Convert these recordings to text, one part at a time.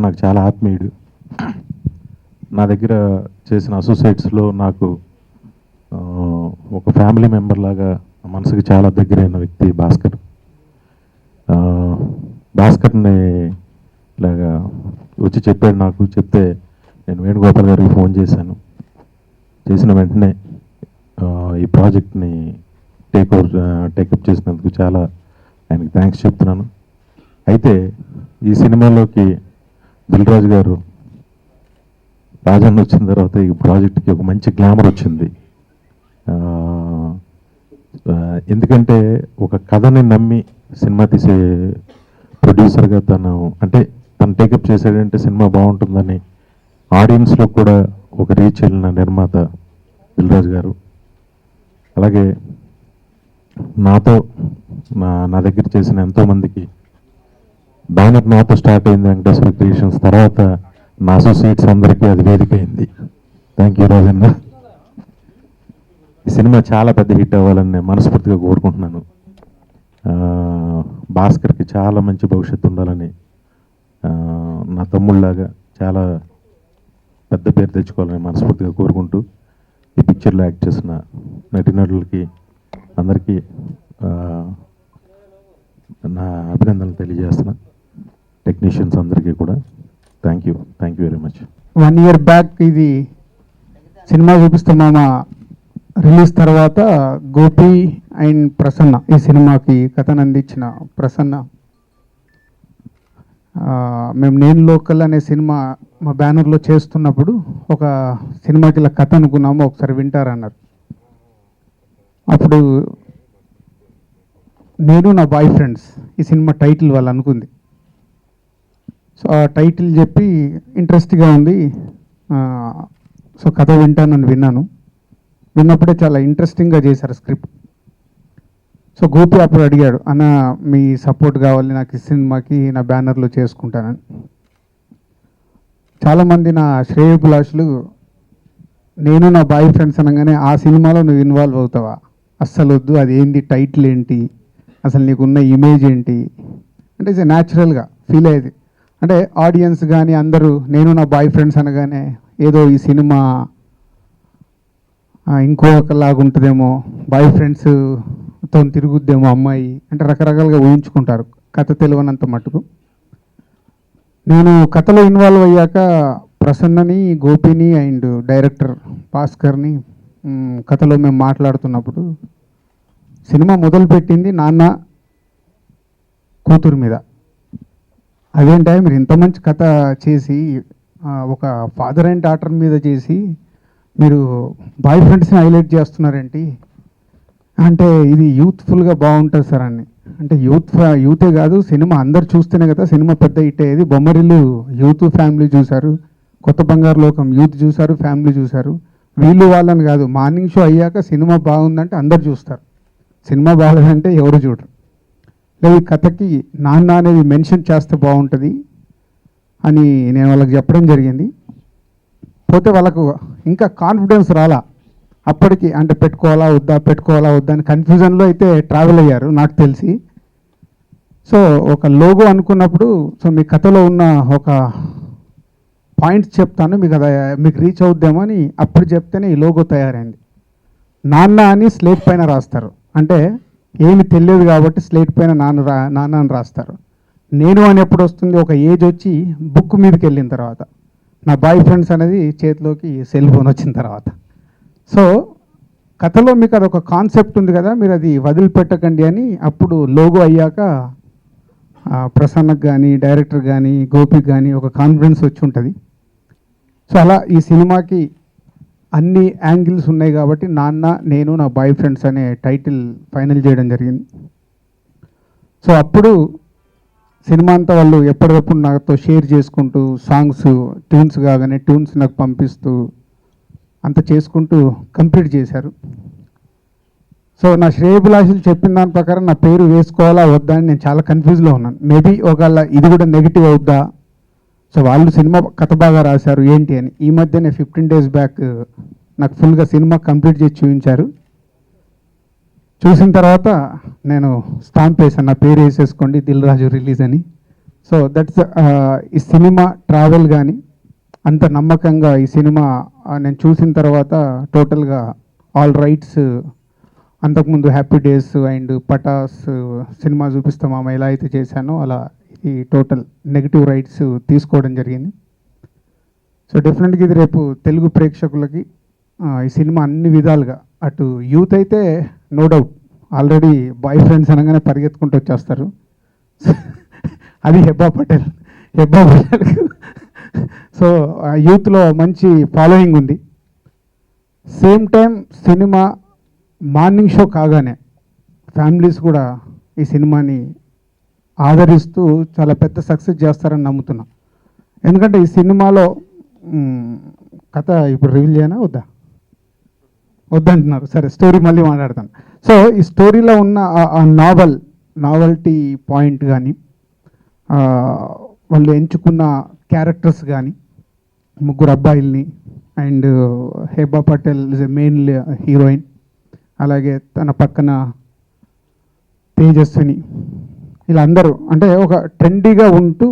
నాకు చాలా ఆత్మీయుడు. నా దగ్గర చేసిన అసోసియేట్స్లో నాకు ఒక ఫ్యామిలీ మెంబర్ లాగా మనసుకి చాలా దగ్గరైన వ్యక్తి భాస్కర్. భాస్కర్ని ఇలాగా వచ్చి చెప్పాడు నాకు. చెప్తే నేను వేణుగోపాల్ గారికి ఫోన్ చేశాను. చేసిన వెంటనే ఈ ప్రాజెక్ట్ని టేకప్ చేసినందుకు చాలా ఆయనకి థ్యాంక్స్ చెప్తున్నాను. అయితే ఈ సినిమాలోకి దిల్ రాజు గారు రాజన్న వచ్చిన తర్వాత ఈ ప్రాజెక్ట్కి ఒక మంచి గ్లామర్ వచ్చింది. ఎందుకంటే ఒక కథని నమ్మి సినిమా తీసే ప్రొడ్యూసర్గా తను టేకప్ చేశాడంటే సినిమా బాగుంటుందని ఆడియన్స్లో కూడా ఒక రీచ్ వెళ్ళిన నిర్మాత దిల్ రాజు గారు. అలాగే నాతో నా దగ్గర చేసిన ఎంతోమందికి బ్యానర్ నాతో స్టార్ట్ అయింది వెంకటేశ్వర క్రియేషన్స్. తర్వాత నా అసోసియేట్స్ అందరికీ అది వేదిక అయింది. Thank you Rajanna. ఈ సినిమా చాలా పెద్ద హిట్ అవ్వాలని నేను మనస్ఫూర్తిగా కోరుకుంటున్నాను. భాస్కర్కి చాలా మంచి భవిష్యత్తు ఉండాలని, నా తమ్ముళ్ళలాగా చాలా పెద్ద పేరు తెచ్చుకోవాలని మనస్ఫూర్తిగా కోరుకుంటూ ఈ పిక్చర్లో యాక్ట్ చేసిన నటీనటులకి అందరికీ నా అభినందనలు తెలియజేస్తున్నా. టెక్నీషియన్స్ అందరికీ కూడా thank you very much. 1 year back ఇది సినిమా చూపిస్తున్నామా రిలీజ్ తర్వాత గోపి అండ్ ప్రసన్న ఈ సినిమాకి కథను అందించిన ప్రసన్న, మేము నేను లోకల్ అనే సినిమా మా బ్యానర్లో చేస్తున్నప్పుడు ఒక సినిమాకి ఇలా కథ అనుకున్నాము, ఒకసారి వింటారన్నారు. అప్పుడు నేను నా బాయ్ ఫ్రెండ్స్ ఈ సినిమా టైటిల్ వాళ్ళు అనుకుంది. సో ఆ టైటిల్ చెప్పి ఇంట్రెస్ట్గా ఉంది, సో కథ వింటానని విన్నాను. విన్నప్పుడే చాలా ఇంట్రెస్టింగ్గా చేశారు స్క్రిప్ట్. సో గోపి అప్పుడు అడిగాడు, అన్న మీ సపోర్ట్ కావాలి నాకు ఈ సినిమాకి, నా బ్యానర్లో చేసుకుంటానని. చాలామంది నా శ్రేయోభిలాషులు నేను నా బాయ్ ఫ్రెండ్స్ అనగానే ఆ సినిమాలో నువ్వు ఇన్వాల్వ్ అవుతావా, అస్సలు వద్దు, అది ఏంది, టైటిల్ ఏంటి, అసలు నీకున్న ఇమేజ్ ఏంటి అంటే ఇది న్యాచురల్గా ఫీల్ అయ్యేది. అంటే ఆడియన్స్ కానీ అందరూ నేను నా బాయ్ ఫ్రెండ్స్ అనగానే ఏదో ఈ సినిమా ఇంకొకలాగా ఉంటుందేమో, బాయ్ ఫ్రెండ్స్తో తిరుగుద్దేమో అమ్మాయి అంటే రకరకాలుగా ఊహించుకుంటారు కథ తెలియనంత మటుకు. నేను కథలో ఇన్వాల్వ్ అయ్యాక ప్రసన్నని, గోపిని అండ్ డైరెక్టర్ భాస్కర్ని కథలో మేము మాట్లాడుతున్నప్పుడు సినిమా మొదలుపెట్టింది నాన్న కూతురు మీద. అదేంటే మీరు ఇంత మంచి కథ చేసి ఒక ఫాదర్ అండ్ డాటర్ మీద చేసి మీరు బాయ్ ఫ్రెండ్స్ని హైలైట్ చేస్తున్నారేంటి అంటే ఇది యూత్ఫుల్గా బాగుంటుంది సార్ అని. అంటే యూతే కాదు, సినిమా అందరు చూస్తేనే కదా సినిమా పెద్ద హిట్ అయ్యేది. బొమ్మరిల్లు యూత్ ఫ్యామిలీ చూశారు, కొత్త బంగారు లోకం యూత్ చూశారు, ఫ్యామిలీ చూశారు. వీళ్ళు వాళ్ళని కాదు, మార్నింగ్ షో అయ్యాక సినిమా బాగుందంటే అందరు చూస్తారు, సినిమా బాగాలేదంటే ఎవరు చూడరు. లేదు కథకి నాన్న అనేది మెన్షన్ చేస్తే బాగుంటుంది అని నేను వాళ్ళకి చెప్పడం జరిగింది. పోతే వాళ్ళకు ఇంకా కాన్ఫిడెన్స్ రాలా అప్పటికి, అంటే పెట్టుకోవాలా వద్దా అని కన్ఫ్యూజన్లో అయితే ట్రావెల్ అయ్యారు నాకు తెలిసి. సో ఒక లోగో అనుకున్నప్పుడు, సో మీ కథలో ఉన్న ఒక పాయింట్స్ చెప్తాను మీకు, అది మీకు రీచ్ అవుద్దేమో అని అప్పుడు చెప్తేనే ఈ లోగో తయారైంది. నాన్న అని స్లేట్ పైన రాస్తారు, అంటే ఏమి తెలియదు కాబట్టి స్లేట్ పైన నాన్న అని రాస్తారు. నేను అని ఎప్పుడు వస్తుంది, ఒక ఏజ్ వచ్చి బుక్ మీదకి వెళ్ళిన తర్వాత, నా బాయ్ ఫ్రెండ్స్ అనేది చేతిలోకి సెల్ ఫోన్ వచ్చిన తర్వాత. సో కథలో మీకు అదొక కాన్సెప్ట్ ఉంది కదా, మీరు అది వదిలిపెట్టకండి అని అప్పుడు లోగో అయ్యాక ప్రసన్నకు కానీ డైరెక్టర్ కానీ గోపికి కానీ ఒక కాన్ఫిడెన్స్ వచ్చి ఉంటుంది. సో అలా ఈ సినిమాకి అన్ని యాంగిల్స్ ఉన్నాయి కాబట్టి నాన్న నేను నా బాయ్ ఫ్రెండ్స్ అనే టైటిల్ ఫైనల్ చేయడం జరిగింది. సో అప్పుడు సినిమా అంతా వాళ్ళు ఎప్పటికప్పుడు నాతో షేర్ చేసుకుంటూ సాంగ్స్ ట్యూన్స్ కాగానే ట్యూన్స్ నాకు పంపిస్తూ అంత చేసుకుంటూ కంప్లీట్ చేశారు. సో నా శ్రేయభిలాషులు చెప్పిన దాని ప్రకారం నా పేరు వేసుకోవాలా వద్దా అని నేను చాలా కన్ఫ్యూజ్లో ఉన్నాను. మేబీ ఒకవేళ ఇది కూడా నెగిటివ్ అవుద్దా, సో వాళ్ళు సినిమా కథ బాగా రాశారు ఏంటి అని. ఈ మధ్యనే 15 days బ్యాక్ నాకు ఫుల్గా సినిమా కంప్లీట్ చేసి చూపించారు. చూసిన తర్వాత నేను స్టాంప్ వేసాను, నా పేరు వేసేసుకోండి దిల్ రాజు రిలీజ్ అని. సో దట్స్ ఈ సినిమా ట్రావెల్ కానీ అంత నమ్మకంగా ఈ సినిమా నేను చూసిన తర్వాత టోటల్గా ఆల్ రైట్స్ అంతకుముందు హ్యాపీ డేస్ అండ్ పటాస్ సినిమా చూపిస్తాం ఆమె ఎలా అయితే చేశానో అలా ఈ టోటల్ నెగిటివ్ రైట్స్ తీసుకోవడం జరిగింది. సో డెఫినెట్గా ఇది రేపు తెలుగు ప్రేక్షకులకి ఈ సినిమా అన్ని విధాలుగా అటు యూత్ అయితే no doubt already boy friends అనగానే పరిగెత్తుకుంటూ వచ్చేస్తారు. అది హెబ్బా పటేల్. సో యూత్లో మంచి ఫాలోయింగ్ ఉంది. Same time cinema morning show కాగానే ఫ్యామిలీస్ కూడా ఈ సినిమాని ఆదరిస్తూ చాలా పెద్ద సక్సెస్ చేస్తారని నమ్ముతున్నా. ఎందుకంటే ఈ సినిమాలో కథ ఇప్పుడు రివీల్ చేయనా వద్దంటున్నారు, సరే స్టోరీ మళ్ళీ మాట్లాడతాను. సో ఈ స్టోరీలో ఉన్న ఆ నావల్టీ పాయింట్ కానీ వాళ్ళు ఎంచుకున్న క్యారెక్టర్స్ కానీ ముగ్గురు అబ్బాయిల్ని and Hebah Patel is a main heroine, అలాగే తన పక్కన తేజస్విని, ఇలా అందరూ అంటే ఒక ట్రెండీగా ఉంటూ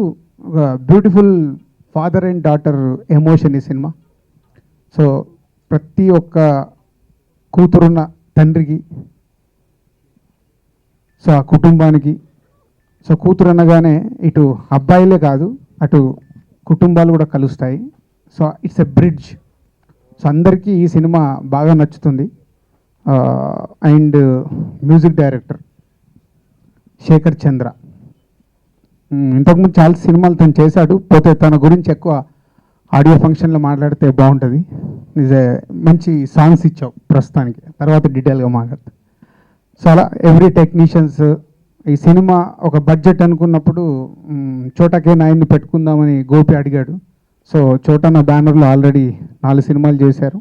ఒక beautiful father and daughter emotion ఈ సినిమా. సో ప్రతి ఒక్క కూతురున్న తండ్రికి, సో ఆ కుటుంబానికి, సో కూతురు అనగానే ఇటు అబ్బాయిలే కాదు అటు కుటుంబాలు కూడా కలుస్తాయి. So it's a bridge. So అందరికీ ఈ సినిమా బాగా నచ్చుతుంది. అండ్ మ్యూజిక్ డైరెక్టర్ శేఖర్ చంద్ర ఇంతకుముందు చాలా సినిమాలు తను చేశాడు, పోతే తన గురించి ఎక్కువ ఆడియో ఫంక్షన్లో మాట్లాడితే బాగుంటుంది. మంచి సాంగ్స్ ఇచ్చావు ప్రస్తుతానికి, తర్వాత డీటెయిల్గా మాట్లాడతా. సో అలా ఎవ్రీ టెక్నీషియన్స్ ఈ సినిమా ఒక బడ్జెట్ అనుకున్నప్పుడు చోటాకే నాయన్ని పెట్టుకుందామని గోపి అడిగాడు. సో చోటా బ్యానర్లో ఆల్రెడీ 4 సినిమాలు చేశారు.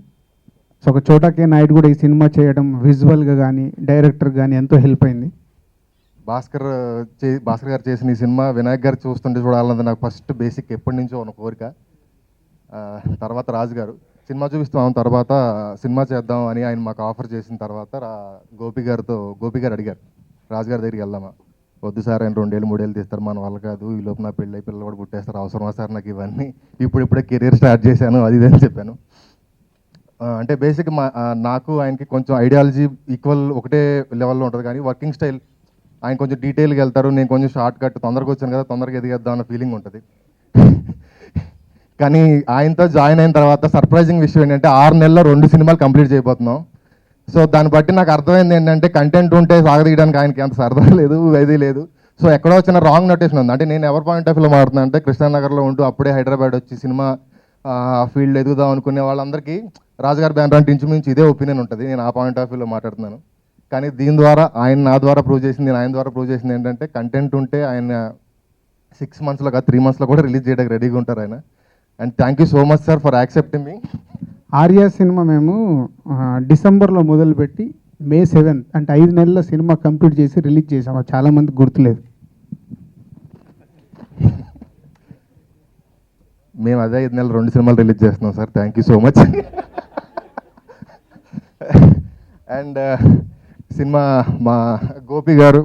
సో ఒక చోటాకే నాయుడు కూడా ఈ సినిమా చేయడం విజువల్గా కానీ డైరెక్టర్ కానీ ఎంతో హెల్ప్ అయింది. భాస్కర్ గారు చేసిన ఈ సినిమా వినాయక్ గారు చూస్తుంటే చూడాలన్నది నాకు ఫస్ట్ బేసిక్ ఎప్పటి నుంచో ఉన్న కోరిక. తర్వాత రాజు గారు సినిమా చూపిస్తాం, తర్వాత సినిమా చేద్దాం అని ఆయన మాకు ఆఫర్ చేసిన తర్వాత గోపి గారు అడిగారు రాజు గారి దగ్గరికి వెళ్దామా, వద్దు సార్ ఆయన 2 ఏళ్ళు 3 ఏళ్ళు తీస్తారు, మన వల్ల కాదు, ఈ లోపు నా పిల్లలు కూడా పుట్టేస్తారు, అవసరమా సార్ నాకు ఇవన్నీ, ఇప్పుడే కెరీర్ స్టార్ట్ చేశాను అది ఇది అని చెప్పాను. అంటే బేసిక్ నాకు ఆయనకి కొంచెం ఐడియాలజీ ఈక్వల్ ఒకటే లెవెల్లో ఉంటుంది, కానీ వర్కింగ్ స్టైల్ ఆయన కొంచెం డీటెయిల్గా వెళ్తారు, నేను కొంచెం షార్ట్ కట్ తొందరగా వచ్చాను కదా తొందరగా ఎదిగేద్దాం అన్న ఫీలింగ్ ఉంటుంది. కానీ ఆయనతో జాయిన్ అయిన తర్వాత సర్ప్రైజింగ్ విషయం ఏంటంటే 6 నెలల్లో 2 సినిమాలు కంప్లీట్ చేయబోతున్నాం. సో దాన్ని బట్టి నాకు అర్థమైంది ఏంటంటే కంటెంట్ ఉంటే సాగదీయడానికి ఆయనకి అంత సరదా లేదు, ఇది లేదు. సో ఎక్కడో వచ్చిన రాంగ్ నోటేషన్ ఉంది. అంటే నేను ఎవరి పాయింట్ ఆఫ్ వ్యూలో మాట్లాడుతున్నా అంటే కృష్ణానగర్లో ఉంటూ అప్పుడే హైదరాబాద్ వచ్చి సినిమా ఫీల్డ్ ఎదుగుదాం అనుకునే వాళ్ళందరికీ రాజుగారి బ్యానర్ అంటే ఇంచుమించు ఇదే ఒపీనియన్ ఉంటుంది. నేను ఆ పాయింట్ ఆఫ్ వ్యూలో మాట్లాడుతున్నాను. కానీ దీని ద్వారా ఆయన నా ద్వారా ప్రూవ్ చేసింది, నేను ఆయన ద్వారా ప్రూవ్ చేసింది ఏంటంటే కంటెంట్ ఉంటే ఆయన 6 monthsలో కాదు 3 monthsలో కూడా రిలీజ్ చేయడానికి రెడీగా ఉంటారు ఆయన. And thank you so much sir for accepting me. Arya cinema మేము డిసెంబర్లో మొదలుపెట్టి May 7th అంటే 5 నెలల సినిమా కంప్లీట్ చేసి రిలీజ్ చేసాం. అది చాలామంది గుర్తులేదు. మేము అదే 5 నెలలు 2 సినిమాలు రిలీజ్ చేస్తున్నాం sir. Thank you so much. And cinema మా గోపి గారు,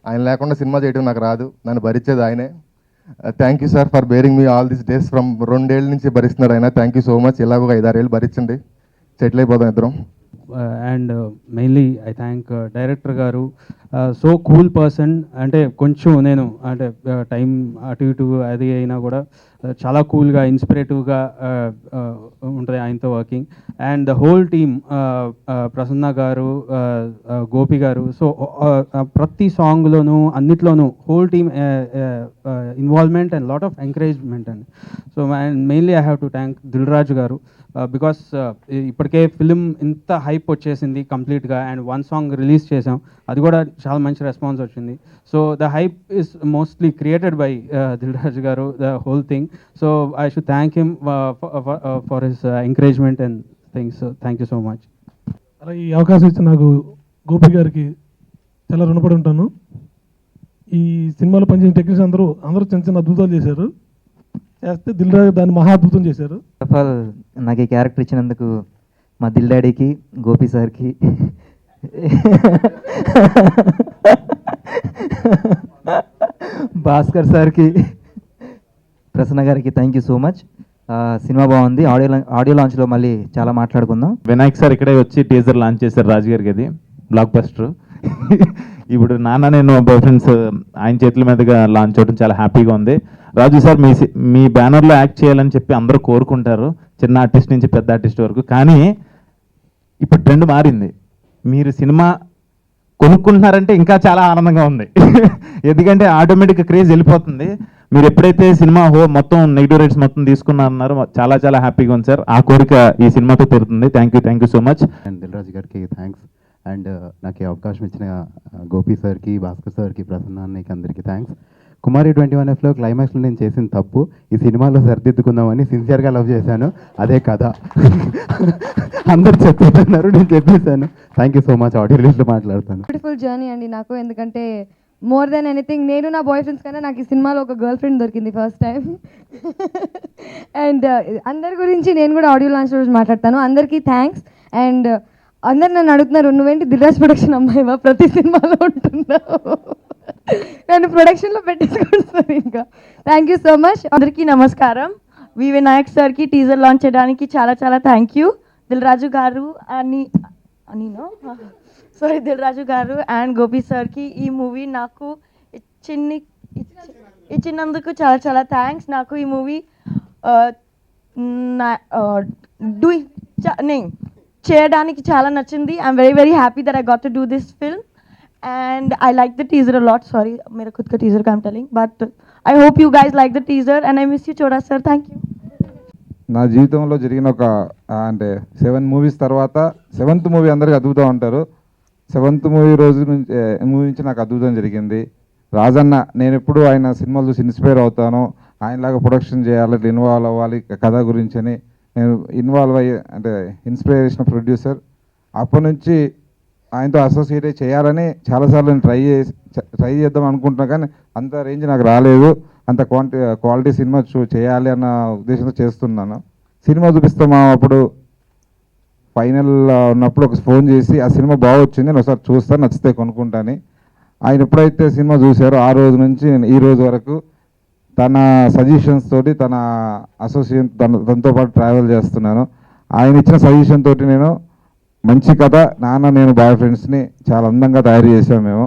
ఆయన లేకుండా సినిమా చేయడం నాకు రాదు, నన్ను భరించేది ఆయనే. Thank you sir for bearing me all these days from 2 ఏళ్ళ నుంచి భరిస్తున్నారు ఆయన. Thank you so much. ఇలాగ ఒక 5-6 ఏళ్ళు భరించండి, సెటిల్ అయిపోతాం ఇద్దరం. And mainly I thank director గారు, సో కూల్ పర్సన్. అంటే కొంచెం నేను అంటే టైం అటు ఇటు అది అయినా కూడా చాలా కూల్గా ఇన్స్పిరేటివ్గా ఉంటుంది ఆయనతో working. And the whole team, Prasanna garu, Gopi garu, so ప్రతి సాంగ్లోనూ అన్నిట్లోనూ whole team involvement and lot of encouragement అండి. So mainly I have to thank Dil Raju garu, because ఇప్పటికే ఫిలిం ఇంత హైప్ వచ్చేసింది కంప్లీట్గా, అండ్ 1 సాంగ్ రిలీజ్ చేసాం, అది కూడా చాలా మంచి రెస్పాన్స్ వచ్చింది. So the hype is mostly created by Dil Raju garu, the whole thing. So I should thank him for his encouragement and things. Thank you so much. అలా ఈ అవకాశం ఇచ్చిన నాకు గోపి గారికి చాలా రుణపడి ఉంటాను. ఈ సినిమాలో పనిచేసిన టెక్నీషియన్ అందరూ చిన్న చిన్న అద్భుతాలు చేశారు, చేస్తే దిల్ రాజు దాన్ని మహా అద్భుతం చేశారు. ఫస్ట్ ఆఫ్ ఆల్ నాకు ఈ క్యారెక్టర్ ఇచ్చినందుకు మా దిల్ డాడీకి, గోపి సార్కి, భాస్కర్ సార్కి, ప్రసన్న గారికి thank you so much. Cinema బాగుంది. ఆడియో లాంచ్లో మళ్ళీ చాలా మాట్లాడుకుందాం. వినాయక్ సార్ ఇక్కడే వచ్చి టీజర్ లాంచ్ చేశారు రాజు గారికి, అది బ్లాక్ బస్టర్. ఇప్పుడు నాన్న నేను బాయ్ ఫ్రెండ్స్ ఆయన చేతుల మీదుగా లాంచ్ అవడం చాలా హ్యాపీగా ఉంది. రాజు సార్ మీ బ్యానర్లో యాక్ట్ చేయాలని చెప్పి అందరూ కోరుకుంటారు, చిన్న ఆర్టిస్ట్ నుంచి పెద్ద ఆర్టిస్ట్ వరకు. కానీ ఇప్పుడు ట్రెండ్ మారింది. మీరు సినిమా కొనుక్కుంటున్నారంటే ఇంకా చాలా ఆనందంగా ఉంది. ఎందుకంటే ఆటోమేటిక్గా క్రేజ్ వెళ్ళిపోతుంది. మీరు ఎప్పుడైతే సినిమా మొత్తం నెగిటివ్ రేట్స్ మొత్తం తీసుకున్నారన్నారో చాలా చాలా హ్యాపీగా ఉంది సార్. ఆ కోరిక ఈ సినిమాతో తీరుతుంది. Thank you so much. And Dil Raju గారికి థ్యాంక్స్. అండ్ నాకు ఈ అవకాశం ఇచ్చిన గోపి సార్కి, భాస్కర్ సార్కి, ప్రసన్న అన్నయ్యకి అందరికీ థ్యాంక్స్. కుమారి 21Fలో క్లైమాక్స్లో నేను చేసిన తప్పు ఈ సినిమాలో సరిదిద్దుకుందామని సిన్సియర్గా లవ్ చేశాను, అదే కథ. అందరు చెప్తున్నారు, నేను చెప్పేశాను. Thank you so much. Audio రిలీజ్లో మాట్లాడతాను. బ్యూటిఫుల్ జర్నీ అండి నాకు, ఎందుకంటే మోర్ దెన్ ఎనీథింగ్ నేను నా బాయ్ ఫ్రెండ్స్ కన్నా నాకు ఈ సినిమాలో ఒక గర్ల్ ఫ్రెండ్ దొరికింది ఫస్ట్ టైం. అండ్ అందరి గురించి నేను కూడా ఆడియో లాంచ్ రోజు మాట్లాడతాను. అందరికీ థ్యాంక్స్. అండ్ అందరు నన్ను అడుగుతున్నారు, నువ్వేంటి దిల్రాజ్ ప్రొడక్షన్ అమ్మాయివా, ప్రతి సినిమాలో ఉంటున్నావు, నన్ను ప్రొడక్షన్లో పెట్టేసుకుంటున్నారు ఇంకా. Thank you so much. అందరికీ నమస్కారం. వి వినాయక్ సార్కి టీజర్ లాంచ్ చేయడానికి చాలా చాలా థ్యాంక్ యూ. దిల్రాజు గారు దిల్రాజు గారు అండ్ గోపి సార్కి ఈ మూవీ నాకు ఇచ్చినందుకు చాలా చాలా థ్యాంక్స్. నాకు ఈ మూవీ చేయడానికి చాలా నచ్చింది. I'm very very happy that I got to do this film and I like the teaser a lot. Sorry, मेरा खुद का teaser का I'm telling, but I hope you guys like the teaser and I miss you Choda sir. Thank you. నా జీవితంలో జరిగిన ఒక అంటే 7 movies తర్వాత 7th మూవీ అందరికీ అద్భుతం అంటారు. 7th మూవీ నుంచి నాకు అద్భుతం జరిగింది. రాజన్న, నేను ఎప్పుడు ఆయన సినిమాలు చూసి ఇన్స్పైర్ అవుతాను, ఆయనలాగా ప్రొడక్షన్ చేయాలి, ఇన్వాల్వ్ అవ్వాలి కథ గురించి అని నేను ఇన్వాల్వ్ అయ్యి అంటే ఇన్స్పిరేషన్ ప్రొడ్యూసర్. అప్పటి నుంచి ఆయనతో అసోసియేట్ చేయాలని చాలాసార్లు నేను ట్రై చేద్దాం అనుకుంటున్నా, కానీ అంత రేంజ్ నాకు రాలేదు. అంత క్వాలిటీ సినిమా చేయాలి అన్న ఉద్దేశంతో చేస్తున్నాను. సినిమా చూపిస్తాం అప్పుడు ఫైనల్ ఉన్నప్పుడు ఒక ఫోన్ చేసి ఆ సినిమా బాగా వచ్చింది, నేను ఒకసారి చూస్తాను, నచ్చితే కొనుక్కుంటాను. ఆయన ఎప్పుడైతే సినిమా చూశారో ఆ రోజు నుంచి నేను ఈ రోజు వరకు తన సజెషన్స్ తోటి, తన అసోసియేట్ తనతో పాటు ట్రావెల్ చేస్తున్నాను. ఆయన ఇచ్చిన సజెషన్ తోటి నేను మంచి కథ నాన్న నేను బాయ్ ఫ్రెండ్స్ని చాలా అందంగా తయారు చేసాము మేము.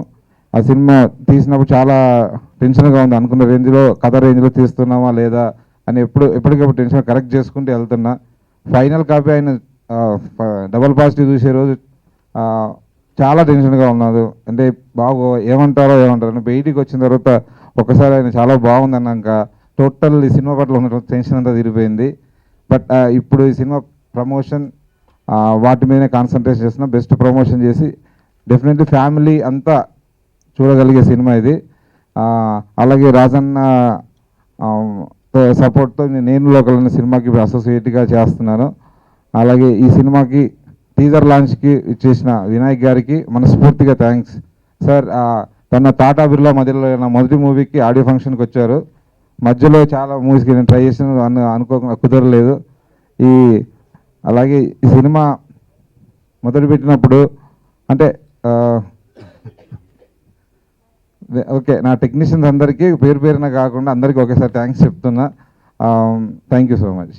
ఆ సినిమా తీసినప్పుడు చాలా టెన్షన్గా ఉంది, అనుకున్న రేంజ్లో కథ రేంజ్లో తీస్తున్నామా లేదా అని ఎప్పటికప్పుడు టెన్షన్ కరెక్ట్ చేసుకుంటూ వెళ్తున్నా. ఫైనల్ కాపీ ఆయన డబల్ పాజిటివ్ చూసే రోజు చాలా టెన్షన్గా ఉన్నాడు. అంటే ఏమంటారో అని బయటికి వచ్చిన తర్వాత ఒకసారి ఆయన చాలా బాగుంది అన్నాక టోటల్ ఈ సినిమా పట్ల ఉన్న టెన్షన్ అంతా తీరిపోయింది. బట్ ఇప్పుడు ఈ సినిమా ప్రమోషన్ వాటి మీదనే కాన్సన్ట్రేట్ చేస్తున్నా, బెస్ట్ ప్రమోషన్ చేసి డెఫినెట్లీ ఫ్యామిలీ అంతా చూడగలిగే సినిమా ఇది. అలాగే రాజన్న సపోర్ట్తో నేను లోకల్ అనే సినిమాకి అసోసియేట్గా చేస్తున్నాను. అలాగే ఈ సినిమాకి టీజర్ లాంచ్కి ఇచ్చేసిన వినాయక్ గారికి మనస్ఫూర్తిగా థ్యాంక్స్ సార్. తన టాటా బిర్లా మధ్యలో నా మొదటి మూవీకి ఆడియో ఫంక్షన్కి వచ్చారు. మధ్యలో చాలా మూవీస్కి నేను ట్రై చేసిన అనుకోకుండా కుదరలేదు. అలాగే ఈ సినిమా మొదలుపెట్టినప్పుడు అంటే ఓకే, నా టెక్నీషియన్స్ అందరికీ పేరున కాకుండా అందరికీ ఒకేసారి థ్యాంక్స్ చెప్తున్నా. Thank you so much.